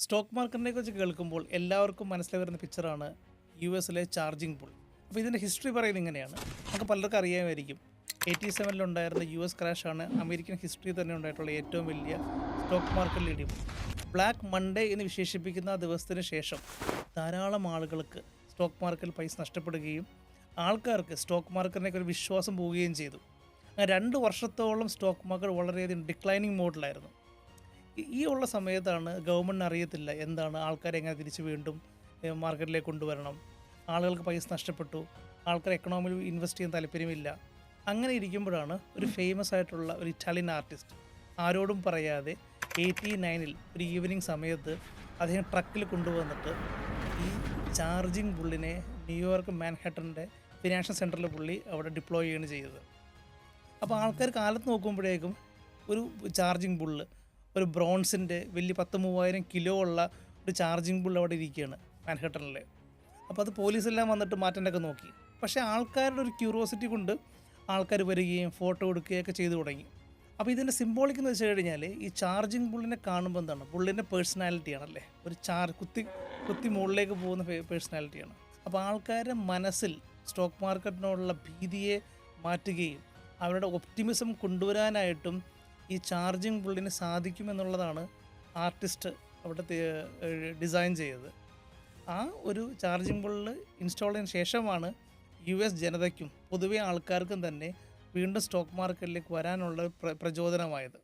Stock മാർക്കറ്റിനെ കുറിച്ച് കേൾക്കുമ്പോൾ എല്ലാവർക്കും മനസ്സിലായി വരുന്ന പിക്ചറാണ് യു എസിലെ ചാർജിങ് ബുൾ. അപ്പോൾ ഇതിൻ്റെ ഹിസ്റ്ററി പറയുന്നത് ഇങ്ങനെയാണ്. നമുക്ക് പലർക്കും അറിയാമായിരിക്കും. 87-ലുണ്ടായിരുന്ന യു എസ് ക്രാഷാണ് അമേരിക്കൻ ഹിസ്റ്ററി തന്നെ ഉണ്ടായിട്ടുള്ള ഏറ്റവും വലിയ സ്റ്റോക്ക് മാർക്കറ്റിൽ ഇടിവ്. ബ്ലാക്ക് മൺഡേ എന്ന് വിശേഷിപ്പിക്കുന്ന ആ ദിവസത്തിന് ശേഷം ധാരാളം ആളുകൾക്ക് സ്റ്റോക്ക് മാർക്കറ്റിൽ പൈസ നഷ്ടപ്പെടുകയും ആൾക്കാർക്ക് സ്റ്റോക്ക് മാർക്കറ്റിനൊക്കെ ഒരു വിശ്വാസം പോവുകയും ചെയ്തു. അങ്ങനെ 2 വർഷത്തോളം സ്റ്റോക്ക് മാർക്കറ്റ് വളരെയധികം ഡിക്ലൈനിങ് മോഡിലായിരുന്നു. ഈ ഉള്ള സമയത്താണ് ഗവൺമെൻറ്റിന് അറിയത്തില്ല എന്താണ് ആൾക്കാരെ എങ്ങനെ തിരിച്ച് വീണ്ടും മാർക്കറ്റിലേക്ക് കൊണ്ടുവരണം. ആളുകൾക്ക് പൈസ നഷ്ടപ്പെട്ടു, ആൾക്കാർ എക്കണോമിയിൽ ഇൻവെസ്റ്റ് ചെയ്യാൻ താല്പര്യമില്ല. അങ്ങനെ ഇരിക്കുമ്പോഴാണ് ഒരു ഫേമസ് ആയിട്ടുള്ള ഒരു ഇറ്റാലിയൻ ആർട്ടിസ്റ്റ് ആരോടും പറയാതെ 89-ൽ ഒരു ഈവനിങ് സമയത്ത് അദ്ദേഹം ട്രക്കിൽ കൊണ്ടുവന്നിട്ട് ഈ ചാർജിങ് ബുള്ളിനെ ന്യൂയോർക്ക് മാൻഹാട്ടൻ്റെ ഫിനാൻഷ്യൽ സെൻറ്ററിൽ പുള്ളി അവിടെ ഡിപ്ലോയ് ചെയ്യുകയാണ് ചെയ്തത്. അപ്പോൾ ആൾക്കാർ കാലത്ത് നോക്കുമ്പോഴേക്കും ഒരു ചാർജിങ് ബുള്ള്, ഒരു ബ്രോൺസിൻ്റെ വലിയ 10,000-3000 കിലോ ഉള്ള ഒരു ചാർജിങ് ബുൾ അവിടെ ഇരിക്കുകയാണ് മാൻഹട്ടനിൽ. അപ്പോൾ അത് പോലീസെല്ലാം വന്നിട്ട് മാറ്റാനൊക്കെ നോക്കി. പക്ഷേ ആൾക്കാരുടെ ഒരു ക്യൂരിയോസിറ്റി കൊണ്ട് ആൾക്കാർ വരികയും ഫോട്ടോ എടുക്കുകയൊക്കെ ചെയ്തു തുടങ്ങി. അപ്പോൾ ഇതിൻ്റെ സിംബോളിക് എന്ന് വെച്ച് കഴിഞ്ഞാൽ ഈ ചാർജിങ് ബുള്ളിനെ കാണുമ്പോൾ എന്താണ്, ബുള്ളിൻ്റെ പേഴ്സണാലിറ്റിയാണല്ലേ, ഒരു കുത്തി മുകളിലേക്ക് പോകുന്ന പേഴ്സണാലിറ്റിയാണ്. അപ്പോൾ ആൾക്കാരുടെ മനസ്സിൽ സ്റ്റോക്ക് മാർക്കറ്റിനോടുള്ള ഭീതിയെ മാറ്റുകയും അവരുടെ ഒപ്റ്റിമിസം കൊണ്ടുവരാനായിട്ടും ഈ ചാർജിങ് ബുള്ളിന് സാധിക്കുമെന്നുള്ളതാണ് ആർട്ടിസ്റ്റ് അവിടെ ഡിസൈൻ ചെയ്തത്. ആ ഒരു ചാർജിങ് ബുള്ളിൽ ഇൻസ്റ്റാൾ ചെയ്തതിന് ശേഷമാണ് യു എസ് ജനതയ്ക്കും പൊതുവെ ആൾക്കാർക്കും തന്നെ വീണ്ടും സ്റ്റോക്ക് മാർക്കറ്റിലേക്ക് വരാനുള്ള പ്രചോദനമായത്.